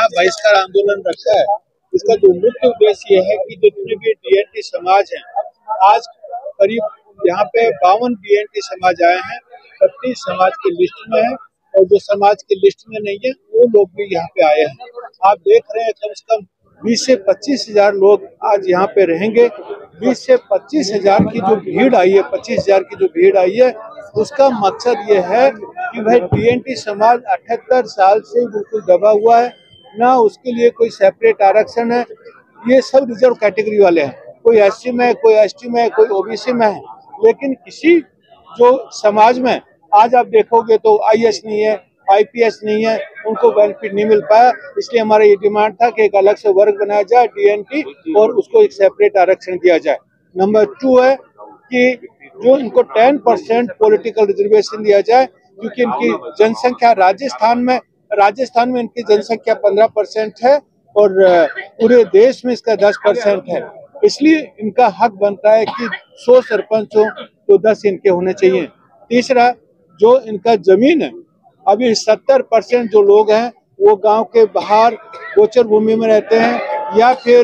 बहिष्कार आंदोलन रखा है, इसका जो मुख्य उद्देश्य ये है कि जितने भी डीएनटी समाज हैं, आज करीब यहाँ पे 52 डीएनटी समाज आए हैं, 32 समाज की लिस्ट में है और जो समाज की लिस्ट में नहीं है वो लोग भी यहाँ पे आए हैं। आप देख रहे हैं कम से कम 20 से 25 हजार लोग आज यहाँ पे रहेंगे। 20 से 25 हजार की जो भीड़ आई है, 25 हजार की जो भीड़ आई है, उसका मकसद ये है कि भाई डीएनटी समाज 78 साल से बिल्कुल दबा हुआ है, ना उसके लिए कोई सेपरेट आरक्षण है। ये सब रिजर्व कैटेगरी वाले हैं, कोई एससी में, कोई एसटी में, कोई ओबीसी में है, लेकिन किसी जो समाज में आज आप देखोगे तो आईएएस नहीं है, आईपीएस नहीं है, उनको बेनिफिट नहीं मिल पाया। इसलिए हमारा ये डिमांड था कि एक अलग से वर्ग बनाया जाए डीएनटी और उसको एक सेपरेट आरक्षण दिया जाए। नंबर 2 है कि जो इनको 10% पॉलिटिकल रिजर्वेशन दिया जाए, क्योंकि इनकी जनसंख्या राजस्थान में इनकी जनसंख्या 15% है और पूरे देश में इसका 10% है। इसलिए इनका हक बनता है कि 100 सरपंच हो तो 10 इनके होने चाहिए। तीसरा, जो इनका जमीन है, अभी 70% जो लोग हैं वो गांव के बाहर गोचर भूमि में रहते हैं या फिर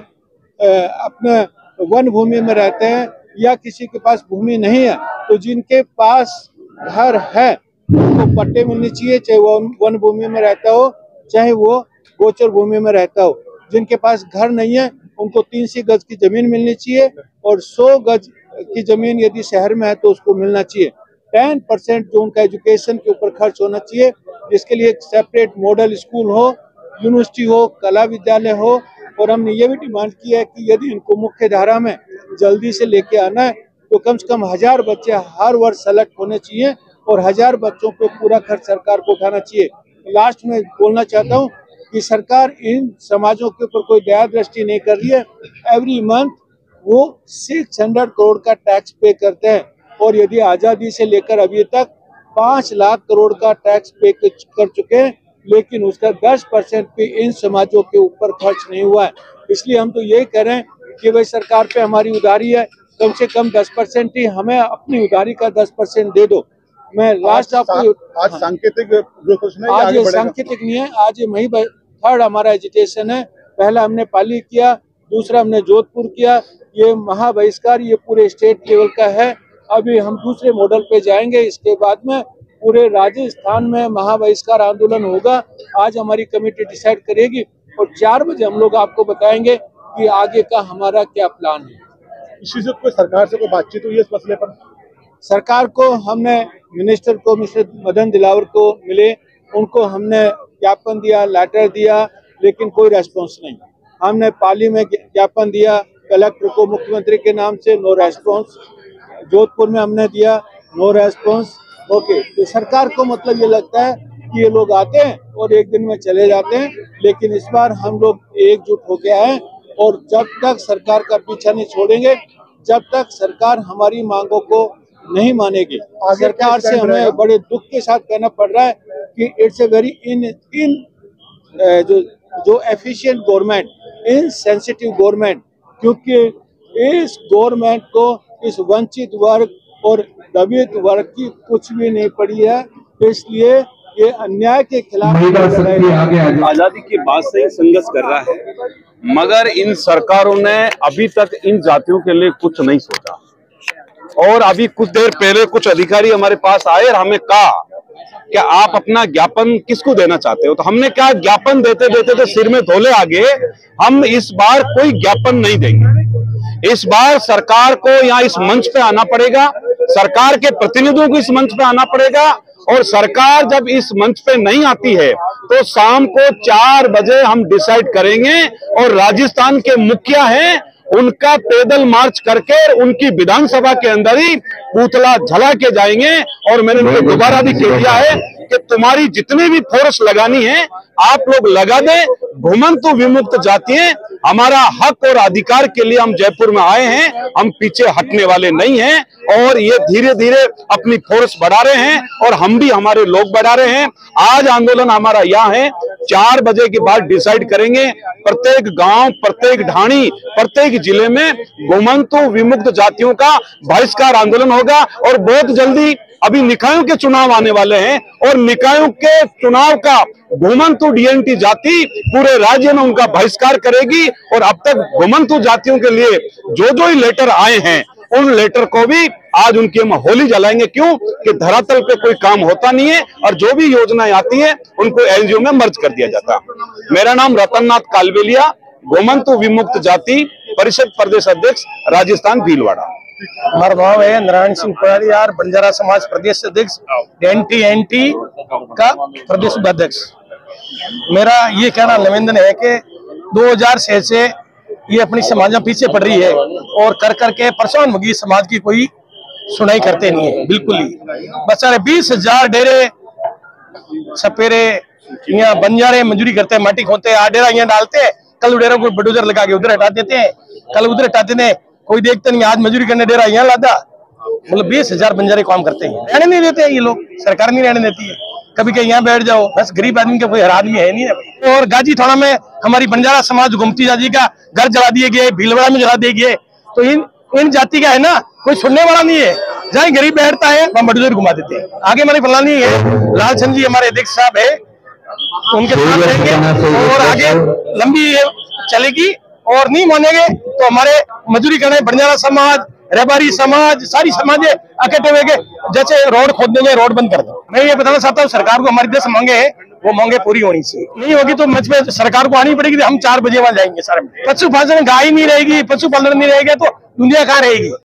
अपने वन भूमि में रहते हैं, या किसी के पास भूमि नहीं है तो जिनके पास घर है उनको पट्टे मिलने चाहिए, चाहे वो वन भूमि में रहता हो चाहे वो गोचर भूमि में रहता हो। जिनके पास घर नहीं है उनको 300 गज की जमीन मिलनी चाहिए और 100 गज की जमीन यदि शहर में है तो उसको मिलना चाहिए। 10% जो उनका एजुकेशन के ऊपर खर्च होना चाहिए, जिसके लिए एक सेपरेट मॉडल स्कूल हो, यूनिवर्सिटी हो, कला विद्यालय हो। और हमने ये भी डिमांड की है कि यदि इनको मुख्य धारा में जल्दी से लेके आना है तो कम से कम 1000 बच्चे हर वर्ष सेलेक्ट होने चाहिए और 1000 बच्चों पे पूरा खर्च सरकार को उठाना चाहिए। लास्ट में बोलना चाहता हूँ कि सरकार इन समाजों के ऊपर कोई दया दृष्टि नहीं कर रही है। एवरी मंथ वो 600 करोड़ का टैक्स पे करते हैं और यदि आजादी से लेकर अभी तक 5 लाख करोड़ का टैक्स पे कर चुके हैं, लेकिन उसका 10% भी इन समाजों के ऊपर खर्च नहीं हुआ है। इसलिए हम तो यही कह रहे हैं कि भाई सरकार पे हमारी उधारी है, कम से कम 10% ही हमें अपनी उधारी का 10% दे दो। मैं लास्ट आपको आज सांकेतिक आज ये सांकेतिक नहीं है, आज ये मई 3rd हमारा एजिटेशन है। पहला हमने पाली किया, दूसरा हमने जोधपुर किया, ये महाबहिष्कार ये पूरे स्टेट लेवल का है। अभी हम दूसरे मॉडल पे जाएंगे, इसके बाद में पूरे राजस्थान में महाबहिष्कार आंदोलन होगा। आज हमारी कमेटी डिसाइड करेगी और 4 बजे हम लोग आपको बताएंगे कि आगे का हमारा क्या प्लान है। इसी से कोई सरकार से कोई बातचीत हुई है इस मसले पर? सरकार को हमने मिनिस्टर मदन दिलावर को मिले, उनको हमने ज्ञापन दिया, लेटर दिया, लेकिन कोई रेस्पॉन्स नहीं। हमने पाली में ज्ञापन दिया कलेक्टर को मुख्यमंत्री के नाम से, नो रेस्पॉन्स। जोधपुर में हमने दिया, नो रेस्पॉन्स। ओके, तो सरकार को मतलब ये लगता है कि ये लोग आते हैं और एक दिन में चले जाते हैं, लेकिन इस बार हम लोग एकजुट होके आए और जब तक सरकार का पीछा नहीं छोड़ेंगे, जब तक सरकार हमारी मांगों को नहीं मानेगी। सरकार से हमें बड़े दुख के साथ कहना पड़ रहा है कि इट्स ए वेरी जो एफिशिएंट गवर्नमेंट, इनसेंसिटिव गवर्नमेंट, क्योंकि इस गवर्नमेंट को इस वंचित वर्ग और दबित वर्ग की कुछ भी नहीं पड़ी है। इसलिए ये अन्याय के खिलाफ आजादी के बाद से ही संघर्ष कर रहा है, मगर इन सरकारों ने अभी तक इन जातियों के लिए कुछ नहीं सोचा। और अभी कुछ देर पहले कुछ अधिकारी हमारे पास आए और हमें कहा कि आप अपना ज्ञापन किसको देना चाहते हो, तो हमने कहा ज्ञापन देते देते तो सिर में धोले आगे, हम इस बार कोई ज्ञापन नहीं देंगे। इस बार सरकार को यहाँ इस मंच पे आना पड़ेगा, सरकार के प्रतिनिधियों को इस मंच पे आना पड़ेगा, और सरकार जब इस मंच पे नहीं आती है तो शाम को 4 बजे हम डिसाइड करेंगे और राजस्थान के मुखिया हैं उनका पैदल मार्च करके उनकी विधानसभा के अंदर ही पुतला जला के जाएंगे। और मैंने उनको दोबारा भी कह दिया है कि तुम्हारी जितनी भी फोर्स लगानी है आप लोग लगा दें। घुमंतु विमुक्त जातियां, हमारा हक और अधिकार के लिए हम जयपुर में आए हैं, हम पीछे हटने वाले नहीं हैं। और ये धीरे धीरे अपनी फोर्स बढ़ा रहे हैं और हम भी हमारे लोग बढ़ा रहे हैं। आज आंदोलन हमारा यहाँ है, 4 बजे के बाद डिसाइड करेंगे। प्रत्येक गांव, प्रत्येक ढाणी, प्रत्येक जिले में घुमंतु विमुक्त जातियों का बहिष्कार आंदोलन होगा और बहुत जल्दी अभी निकायों के चुनाव आने वाले हैं और निकायों के चुनाव का घुमंतु डीएनटी जाति पूरे राज्य में उनका बहिष्कार करेगी। और अब तक घुमंतु जातियों के लिए जो ही लेटर आए हैं उन लेटर को भी आज उनकी हम होली जलाएंगे। क्यों कि धरातल पे कोई काम होता नहीं है और जो भी योजनाएं आती हैं उनको एनजीओ में मर्ज कर दिया जाता। मेरा नाम रतन नाथ कालबेलिया, घुमंतु विमुक्त जाति परिषद प्रदेश अध्यक्ष, राजस्थान भीलवाड़ा। हमारा नाम है नारायण सिंह पुरारियार, बंजारा समाज प्रदेश अध्यक्ष, एनटी का प्रदेश उपाध्यक्ष। मेरा ये कहना निवेदन है कि 2006 से ये अपनी समाज में पीछे पड़ रही है और कर करके परेशान होगी, समाज की कोई सुनाई करते नहीं है बिल्कुल ही। बच्चा 20,000 डेरे सपेरे यहाँ बंजारे मंजूरी करते हैं, माटी खोदते हैं, डेरा यहाँ डालते हैं, कल डेरा को बुलडोजर लगा के उधर हटा देते हैं, कल उधर हटा देते हैं, कोई देखते नहीं। आज मजदूरी करने डेरा यहाँ लादा, मतलब 20,000 बंजारे काम करते हैं, रहने नहीं देते हैं ये लोग, सरकार नहीं रहने देती है। कभी कहीं यहाँ बैठ जाओ, बस गरीब आदमी का कोई हर आदमी है नहीं। और गाजी थाना में हमारी बंजारा समाज गुमती जाति का घर जला दिए गए, भीलवाड़ा में जला दिए गए। तो इन जाति का है ना, कोई सुनने वाला नहीं है। जहाँ गरीब बैठता है वहाँ बुलडोजर घुमा देते हैं। आगे हमारी फलानी है लालचंद जी हमारे अध्यक्ष साहब है, उनके साथ रहेंगे और आगे लंबी चलेगी। और नहीं मानेंगे तो हमारे मजदूरी करने बंजारा समाज, रेबारी समाज, सारी समाज इकट्ठे हुए जैसे रोड खोद देंगे, रोड बंद कर दो। मैं ये बताना चाहता हूँ सरकार को हमारी 10 मांगे हैं, वो मांगे पूरी होनी चाहिए। नहीं होगी तो मंच में सरकार को आनी पड़ेगी। हम 4 बजे वहां जाएंगे। सारे पशुपालन गाय नहीं रहेगी, पशुपालन नहीं रहेगा तो दुनिया कहाँ रहेगी।